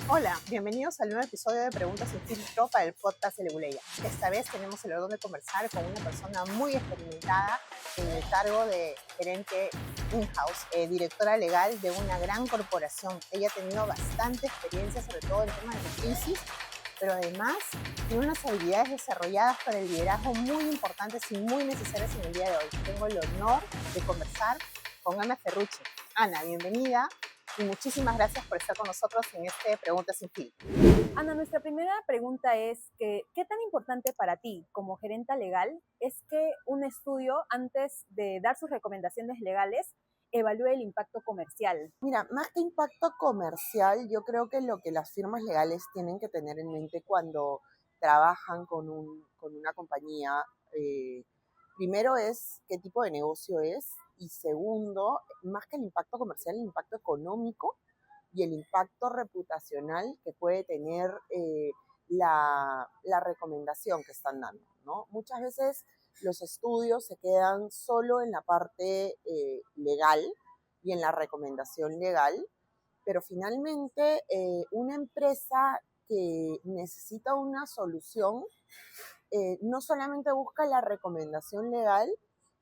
Hola, bienvenidos al nuevo episodio de Preguntas sin filtro para el podcast de Leguleya. Esta vez tenemos el honor de conversar con una persona muy experimentada en el cargo de gerente in-house, directora legal de una gran corporación. Ella ha tenido bastante experiencia, sobre todo en temas de crisis, pero además tiene unas habilidades desarrolladas para el liderazgo muy importantes y muy necesarias en el día de hoy. Tengo el honor de conversar con Ana Ferrucci. Ana, bienvenida. Y muchísimas gracias por estar con nosotros en este Preguntas sin Filtro. Ana, nuestra primera pregunta es que, ¿qué tan importante para ti como gerenta legal es que un estudio, antes de dar sus recomendaciones legales, evalúe el impacto comercial? Mira, más que impacto comercial, yo creo que lo que las firmas legales tienen que tener en mente cuando trabajan con una compañía, eh, primero es qué tipo de negocio es y segundo, más que el impacto comercial, el impacto económico y el impacto reputacional que puede tener la recomendación que están dando, ¿no? Muchas veces los estudios se quedan solo en la parte legal y en la recomendación legal, pero finalmente una empresa que necesita una solución no solamente busca la recomendación legal,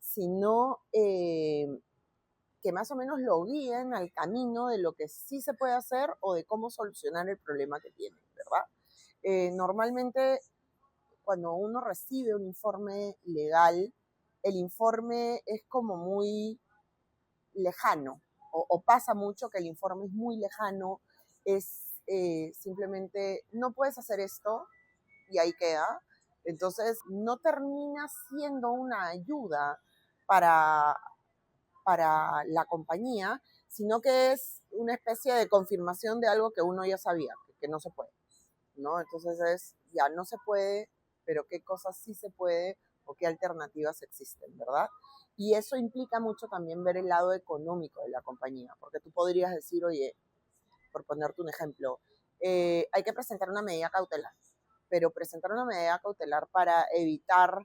sino que más o menos lo guíen al camino de lo que sí se puede hacer o de cómo solucionar el problema que tienen, ¿verdad? Normalmente cuando uno recibe un informe legal, el informe es como muy lejano, o pasa mucho que el informe es muy lejano, es simplemente no puedes hacer esto y ahí queda. Entonces no termina siendo una ayuda para, para la compañía, sino que es una especie de confirmación de algo que uno ya sabía, que no se puede, ¿no? Entonces ya no se puede, pero qué cosas sí se puede o qué alternativas existen, ¿verdad? Y eso implica mucho también ver el lado económico de la compañía, porque tú podrías decir, oye, por ponerte un ejemplo, hay que presentar una medida cautelar, pero presentar una medida cautelar para evitar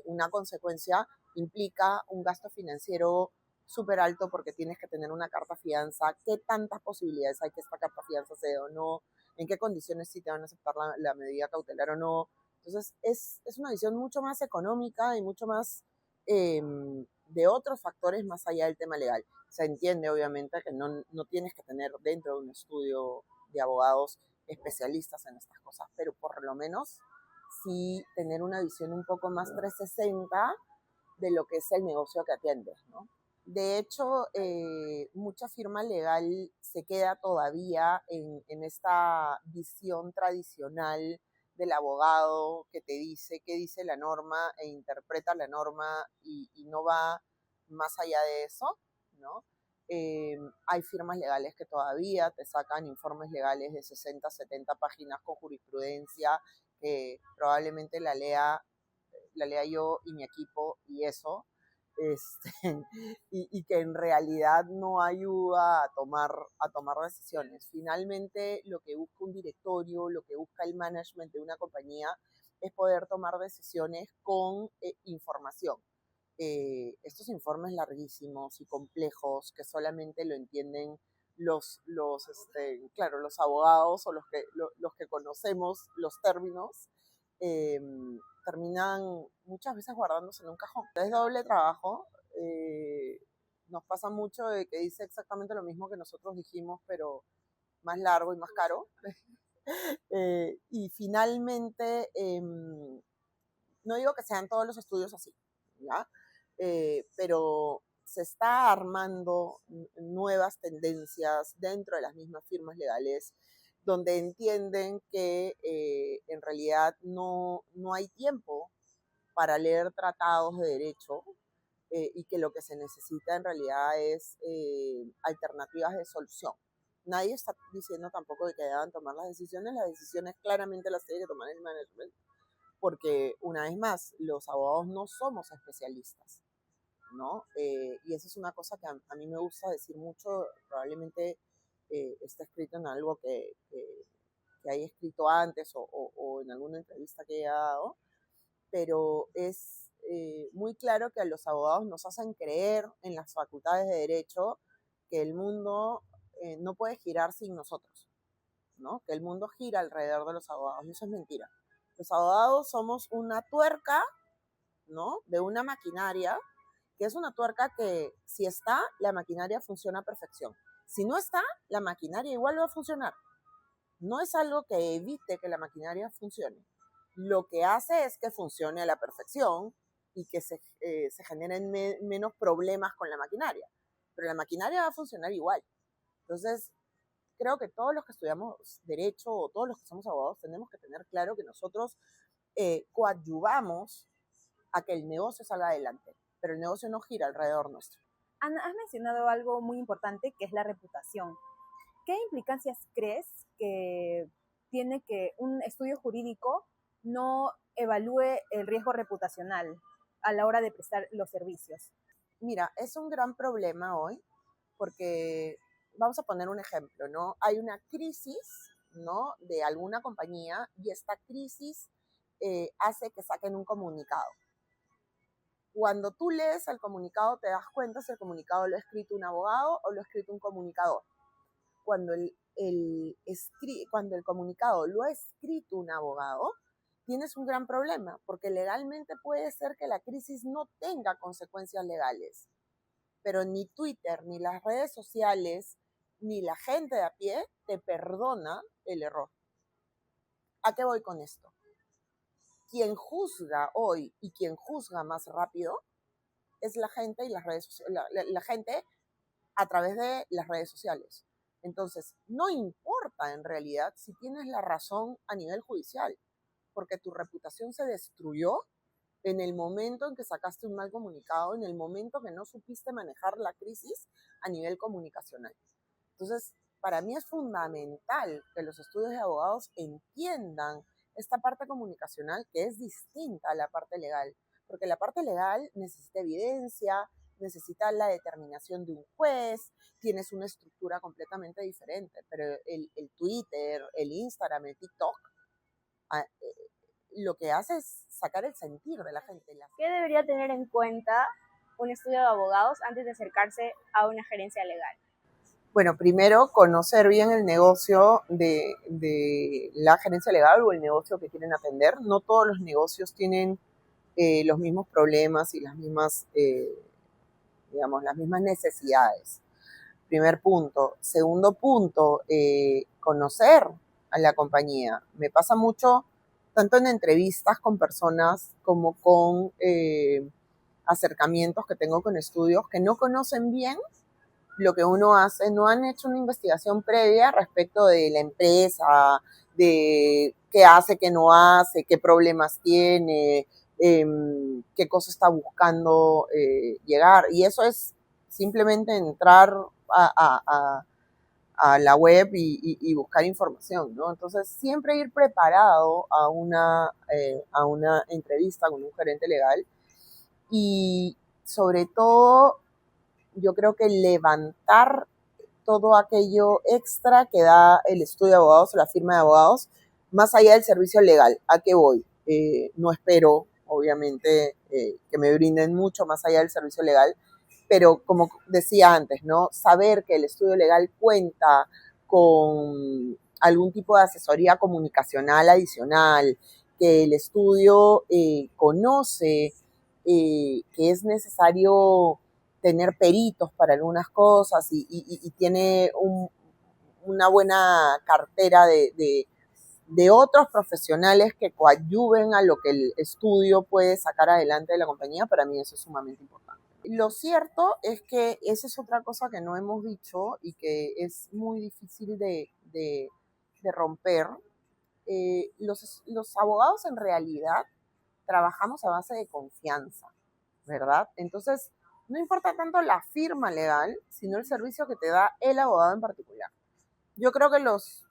una consecuencia implica un gasto financiero súper alto porque tienes que tener una carta fianza, qué tantas posibilidades hay que esta carta fianza se dé o no, en qué condiciones sí te van a aceptar la medida cautelar o no. Entonces es una visión mucho más económica y mucho más de otros factores más allá del tema legal. Se entiende obviamente que no tienes que tener dentro de un estudio de abogados especialistas en estas cosas, pero por lo menos sí tener una visión un poco más 360 de lo que es el negocio que atiendes, ¿no? De hecho, mucha firma legal se queda todavía en esta visión tradicional del abogado que te dice qué dice la norma e interpreta la norma y no va más allá de eso, ¿no? Hay firmas legales que todavía te sacan informes legales de 60, 70 páginas con jurisprudencia que probablemente la lea yo y mi equipo y eso, este, y que en realidad no ayuda a tomar decisiones. Finalmente, lo que busca un directorio, lo que busca el management de una compañía es poder tomar decisiones con información. Estos informes larguísimos y complejos que solamente lo entienden claro, los abogados o los que conocemos los términos, eh, terminan muchas veces guardándose en un cajón. Es doble trabajo. Nos pasa mucho de que dice exactamente lo mismo que nosotros dijimos, pero más largo y más caro. Y finalmente, no digo que sean todos los estudios así, ¿ya? Pero se está armando nuevas tendencias dentro de las mismas firmas legales donde entienden que en realidad no hay tiempo para leer tratados de derecho y que lo que se necesita en realidad es alternativas de solución. Nadie está diciendo tampoco de que deban tomar las decisiones claramente las tiene que tomar el management, porque una vez más, los abogados no somos especialistas, ¿no? Y eso es una cosa que a mí me gusta decir mucho, probablemente está escrito en algo que haya escrito antes o en alguna entrevista que haya dado, pero es muy claro que a los abogados nos hacen creer en las facultades de derecho que el mundo no puede girar sin nosotros, ¿no? Que el mundo gira alrededor de los abogados, y eso es mentira. Los abogados somos una tuerca, ¿no? De una maquinaria, que es una tuerca que si está, la maquinaria funciona a perfección. Si no está, la maquinaria igual va a funcionar. No es algo que evite que la maquinaria funcione. Lo que hace es que funcione a la perfección y que se generen menos problemas con la maquinaria. Pero la maquinaria va a funcionar igual. Entonces, creo que todos los que estudiamos derecho o todos los que somos abogados tenemos que tener claro que nosotros coadyuvamos a que el negocio salga adelante, pero el negocio no gira alrededor nuestro. Ana, has mencionado algo muy importante que es la reputación. ¿Qué implicancias crees que tiene que un estudio jurídico no evalúe el riesgo reputacional a la hora de prestar los servicios? Mira, es un gran problema hoy porque vamos a poner un ejemplo, ¿no? Hay una crisis, ¿no? De alguna compañía y esta crisis hace que saquen un comunicado. Cuando tú lees el comunicado te das cuenta si el comunicado lo ha escrito un abogado o lo ha escrito un comunicador. Cuando cuando el comunicado lo ha escrito un abogado, tienes un gran problema, porque legalmente puede ser que la crisis no tenga consecuencias legales, pero ni Twitter, ni las redes sociales, ni la gente de a pie te perdona el error. ¿A qué voy con esto? Quien juzga hoy y quien juzga más rápido es la gente y las redes sociales, la gente a través de las redes sociales. Entonces, no importa en realidad si tienes la razón a nivel judicial, porque tu reputación se destruyó en el momento en que sacaste un mal comunicado, en el momento que no supiste manejar la crisis a nivel comunicacional. Entonces, para mí es fundamental que los estudios de abogados entiendan esta parte comunicacional que es distinta a la parte legal, porque la parte legal necesita evidencia, necesita la determinación de un juez, tienes una estructura completamente diferente, pero el Twitter, el Instagram, el TikTok, lo que hace es sacar el sentir de la gente. ¿Qué debería tener en cuenta un estudio de abogados antes de acercarse a una gerencia legal? Bueno, primero conocer bien el negocio de la gerencia legal o el negocio que quieren atender. No todos los negocios tienen los mismos problemas y las mismas, digamos, las mismas necesidades. Primer punto. Segundo punto, conocer a la compañía. Me pasa mucho, tanto en entrevistas con personas como con acercamientos que tengo con estudios que no conocen bien lo que uno hace, no han hecho una investigación previa respecto de la empresa, de qué hace, qué no hace, qué problemas tiene, qué cosa está buscando llegar. Y eso es simplemente entrar a la web y buscar información, ¿no? Entonces, siempre ir preparado a una entrevista con un gerente legal y sobre todo yo creo que levantar todo aquello extra que da el estudio de abogados o la firma de abogados, más allá del servicio legal. ¿A qué voy? No espero, obviamente, que me brinden mucho más allá del servicio legal, pero como decía antes, ¿no? Saber que el estudio legal cuenta con algún tipo de asesoría comunicacional adicional, que el estudio conoce que es necesario tener peritos para algunas cosas y tiene una buena cartera de otros profesionales que coadyuven a lo que el estudio puede sacar adelante de la compañía. Para mí eso es sumamente importante. Lo cierto es que esa es otra cosa que no hemos dicho y que es muy difícil de romper. Los abogados en realidad trabajamos a base de confianza, ¿verdad? Entonces, no importa tanto la firma legal, sino el servicio que te da el abogado en particular. Yo creo que los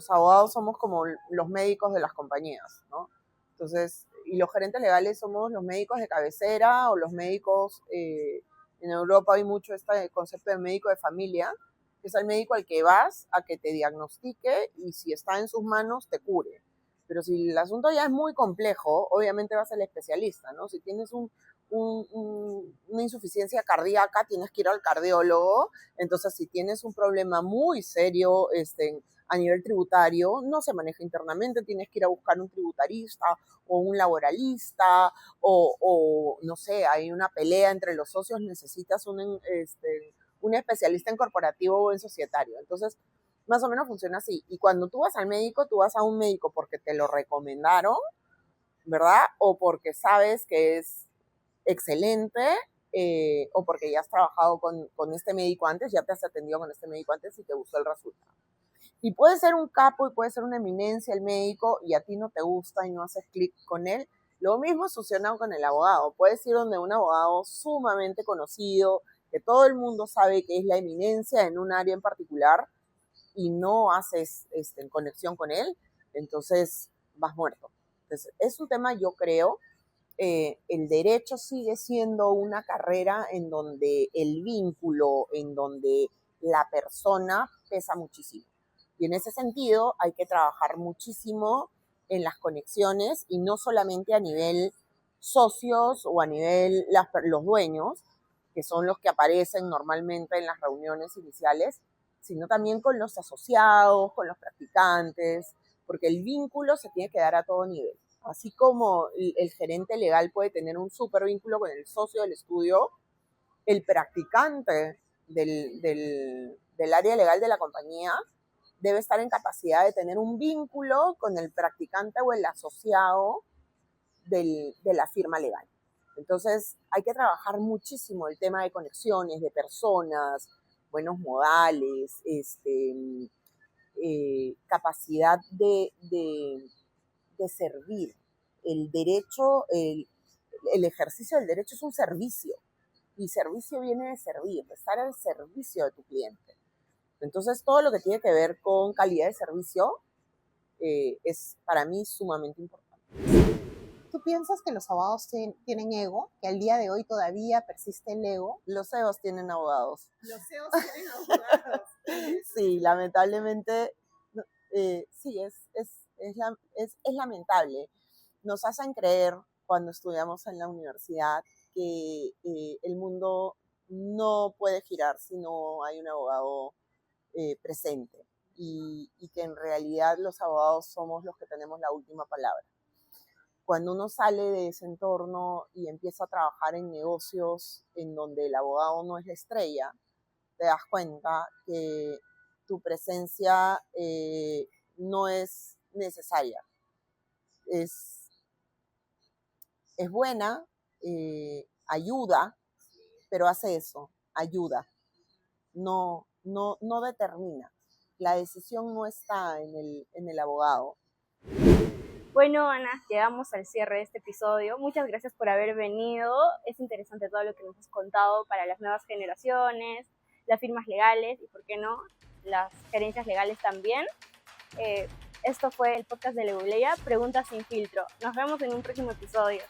abogados somos como los médicos de las compañías, ¿no? Entonces, y los gerentes legales somos los médicos de cabecera o los médicos, en Europa hay mucho este concepto de médico de familia, que es el médico al que vas a que te diagnostique y si está en sus manos te cure. Pero si el asunto ya es muy complejo, obviamente vas al especialista, ¿no? Si tienes un una insuficiencia cardíaca, tienes que ir al cardiólogo. Entonces, si tienes un problema muy serio a nivel tributario, no se maneja internamente, tienes que ir a buscar un tributarista o un laboralista, o no sé, hay una pelea entre los socios, necesitas un especialista en corporativo o en societario. Entonces, más o menos funciona así. Y cuando tú vas al médico, tú vas a un médico porque te lo recomendaron, ¿verdad? O porque sabes que es excelente, o porque ya has trabajado con este médico antes, ya te has atendido con este médico antes y te gustó el resultado. Y puede ser un capo y puede ser una eminencia el médico y a ti no te gusta y no haces clic con él. Lo mismo sucede con el abogado. Puedes ir donde un abogado sumamente conocido, que todo el mundo sabe que es la eminencia en un área en particular y no haces conexión con él, entonces vas muerto. Entonces, es un tema, yo creo, el derecho sigue siendo una carrera en donde el vínculo, en donde la persona pesa muchísimo. Y en ese sentido hay que trabajar muchísimo en las conexiones y no solamente a nivel socios o a nivel los dueños, que son los que aparecen normalmente en las reuniones iniciales, sino también con los asociados, con los practicantes, porque el vínculo se tiene que dar a todo nivel. Así como el gerente legal puede tener un súper vínculo con el socio del estudio, el practicante del área legal de la compañía debe estar en capacidad de tener un vínculo con el practicante o el asociado de la firma legal. Entonces hay que trabajar muchísimo el tema de conexiones, de personas, buenos modales, capacidad de servir. El derecho, el ejercicio del derecho es un servicio, y servicio viene de servir, de estar al servicio de tu cliente. Entonces, todo lo que tiene que ver con calidad de servicio es para mí sumamente importante. ¿Tú piensas que los abogados tienen ego? ¿Que al día de hoy todavía persiste el ego? Los CEOs tienen abogados. Los CEOs tienen abogados. Sí, lamentablemente, sí, es lamentable. Nos hacen creer cuando estudiamos en la universidad que el mundo no puede girar si no hay un abogado presente, y que en realidad los abogados somos los que tenemos la última palabra. Cuando uno sale de ese entorno y empieza a trabajar en negocios en donde el abogado no es la estrella, te das cuenta que tu presencia no es necesaria. Es buena, ayuda, pero hace eso, ayuda, no determina. La decisión no está en el abogado. Bueno, Ana, llegamos al cierre de este episodio. Muchas gracias por haber venido. Es interesante todo lo que nos has contado para las nuevas generaciones, las firmas legales y, ¿por qué no?, las gerencias legales también. Esto fue el podcast de Leguleya, Preguntas sin filtro. Nos vemos en un próximo episodio.